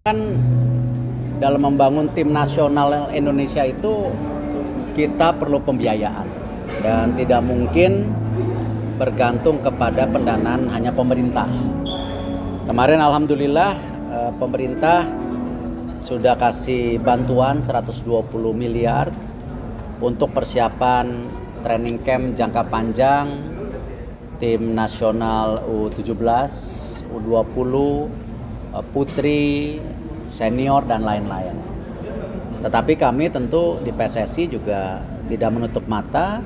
Kan dalam membangun tim nasional Indonesia itu kita perlu pembiayaan dan tidak mungkin bergantung kepada pendanaan hanya pemerintah. Kemarin alhamdulillah pemerintah sudah kasih bantuan 120 miliar untuk persiapan training camp jangka panjang tim nasional U17, U20, putri, senior dan lain-lain. Tetapi kami tentu di PSSI juga tidak menutup mata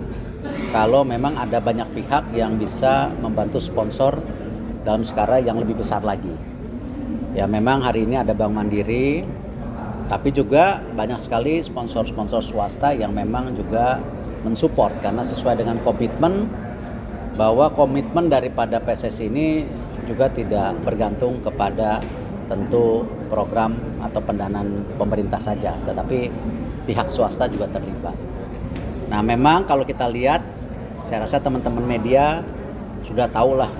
kalau memang ada banyak pihak yang bisa membantu sponsor dalam skala yang lebih besar lagi. Ya memang hari ini ada Bank Mandiri, tapi juga banyak sekali sponsor-sponsor swasta yang memang juga mensupport karena sesuai dengan komitmen bahwa komitmen daripada PSSI ini juga tidak bergantung kepada tentu program atau pendanaan pemerintah saja, tetapi pihak swasta juga terlibat. Nah memang kalau kita lihat, saya rasa teman-teman media sudah tahulah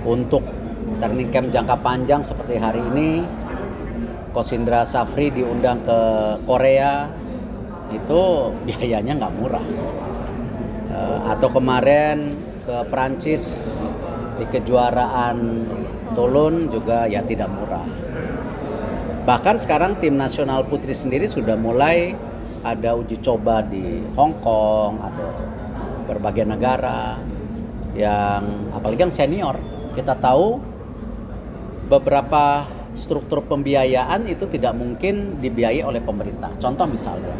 untuk training camp jangka panjang seperti hari ini, Coach Indra Safri diundang ke Korea, itu biayanya nggak murah. Atau kemarin ke Prancis di kejuaraan Toulon juga ya tidak murah. Bahkan sekarang tim nasional putri sendiri sudah mulai ada uji coba di Hong Kong, ada berbagai negara yang apalagi yang senior. Kita tahu beberapa struktur pembiayaan itu tidak mungkin dibiayai oleh pemerintah. Contoh misalnya,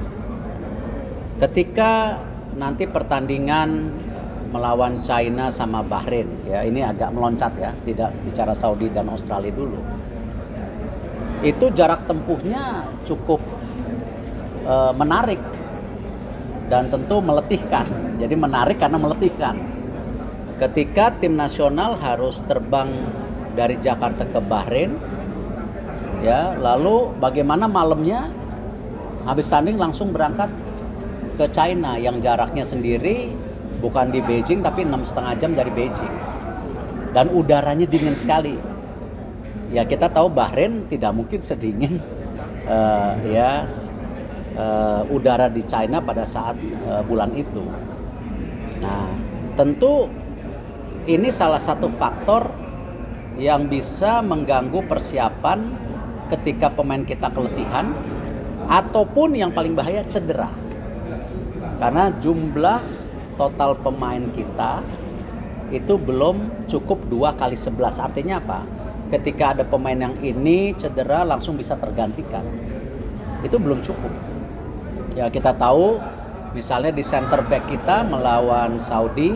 ketika nanti pertandingan melawan China sama Bahrain, ya ini agak meloncat ya, tidak bicara Saudi dan Australia dulu. Itu jarak tempuhnya cukup menarik dan tentu meletihkan. Jadi menarik karena meletihkan. Ketika tim nasional harus terbang dari Jakarta ke Bahrain, ya lalu bagaimana malamnya habis tanding langsung berangkat ke China yang jaraknya sendiri bukan di Beijing tapi 6,5 jam dari Beijing dan udaranya dingin sekali. Ya kita tahu Bahrain tidak mungkin sedingin udara di China pada saat bulan itu. Nah tentu ini salah satu faktor yang bisa mengganggu persiapan ketika pemain kita keletihan ataupun yang paling bahaya cedera. Karena jumlah total pemain kita itu belum cukup 2x11. Artinya apa? Ketika ada pemain yang ini cedera langsung bisa tergantikan. Itu belum cukup. Ya kita tahu misalnya di center back kita melawan Saudi,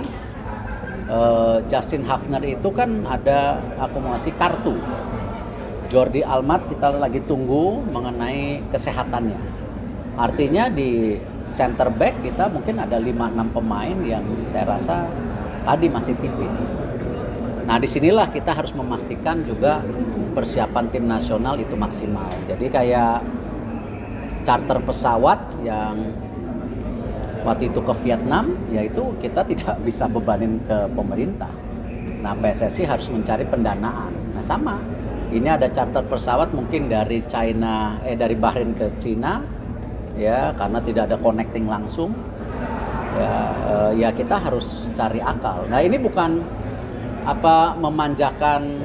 Justin Hafner itu kan ada akumulasi kartu. Jordi Almat kita lagi tunggu mengenai kesehatannya. Artinya di center back kita mungkin ada 5-6 pemain yang saya rasa tadi masih tipis. Nah disinilah kita harus memastikan juga persiapan tim nasional itu maksimal. Jadi kayak charter pesawat yang waktu itu ke Vietnam, yaitu kita tidak bisa bebanin ke pemerintah. Nah PSSI harus mencari pendanaan. Nah sama, ini ada charter pesawat mungkin dari dari Bahrain ke Cina. Ya karena tidak ada connecting langsung ya kita harus cari akal. Nah ini bukan memanjakan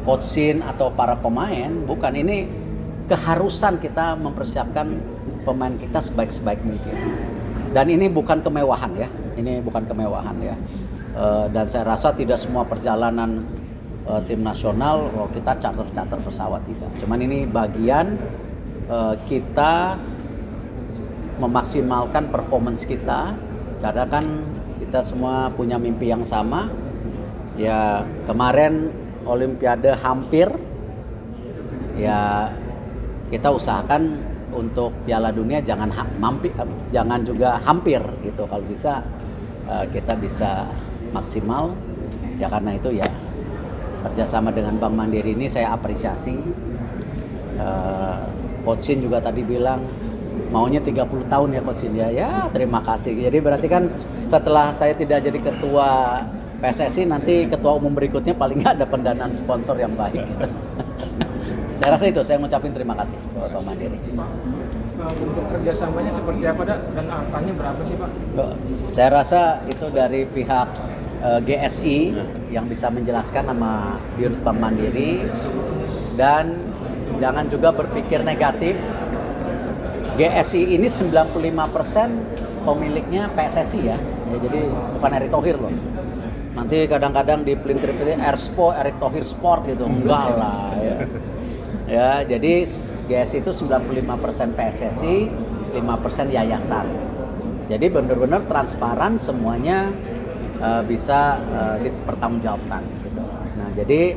coach Shin atau para pemain, bukan, ini keharusan kita mempersiapkan pemain kita sebaik-sebaik mungkin. Dan ini bukan kemewahan ya, dan saya rasa tidak semua perjalanan tim nasional kita charter pesawat tidak. Cuman ini bagian kita memaksimalkan performance kita karena kan kita semua punya mimpi yang sama. Ya kemarin Olimpiade hampir, ya kita usahakan untuk Piala Dunia jangan juga hampir gitu. Kalau bisa kita bisa maksimal ya, karena itu ya kerjasama dengan Bank Mandiri ini saya apresiasi. Coach Shin juga tadi bilang maunya 30 tahun ya Coach Shin ya terima kasih. Jadi berarti kan setelah saya tidak jadi ketua PSSI nanti ketua umum berikutnya paling nggak ada pendanaan sponsor yang baik gitu. Saya rasa itu, saya ngucapin terima kasih buat Bank Mandiri. Untuk kerjasamanya seperti apa, Dak? Dan angkanya berapa sih, Pak? Saya rasa itu dari pihak GSI yang bisa menjelaskan sama Dirut Bank Mandiri, dan jangan juga berpikir negatif. GSI ini 95% pemiliknya PSSI ya, jadi bukan Erick Thohir loh. Nanti kadang-kadang di pelintir-pelintir Erick Thohir Sport gitu, enggak lah ya. Ya, jadi GSI itu 95% PSSI, 5% yayasan. Jadi benar-benar transparan, semuanya bisa dipertanggungjawabkan gitu. Nah, jadi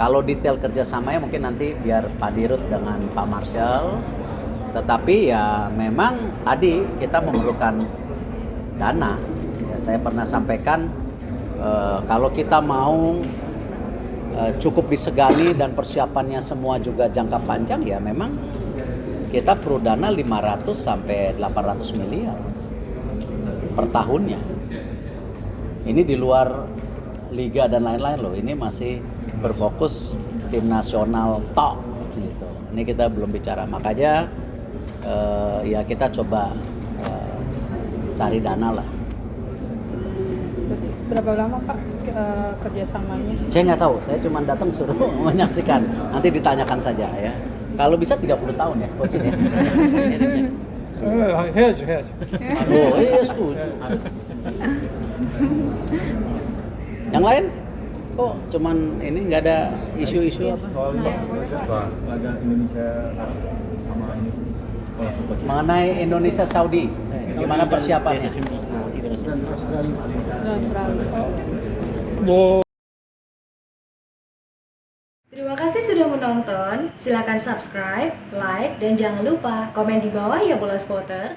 kalau detail kerjasamanya mungkin nanti biar Pak Dirut dengan Pak Marshall. Tetapi ya memang tadi kita memerlukan dana. Ya, saya pernah sampaikan kalau kita mau cukup disegani dan persiapannya semua juga jangka panjang, ya memang kita perlu dana 500 sampai 800 miliar per tahunnya. Ini di luar liga dan lain-lain loh. Ini masih berfokus tim nasional tok gitu. Ini kita belum bicara, makanya ya kita coba cari dana lah. Berapa lama Pak kerjasamanya? Saya nggak tahu, saya cuma datang suruh menyaksikan. Nanti ditanyakan saja ya. Kalau bisa 30 tahun ya, coach ya. Hedge. Oh iya, setuju. Yang lain? Kok cuman ini nggak ada isu-isu apa? Soal laga Indonesia sama ini. Mengenai Indonesia Saudi, gimana persiapannya? Dan Australia. Terima kasih sudah menonton. Silakan subscribe, like, dan jangan lupa komen di bawah ya, Bola Spotter.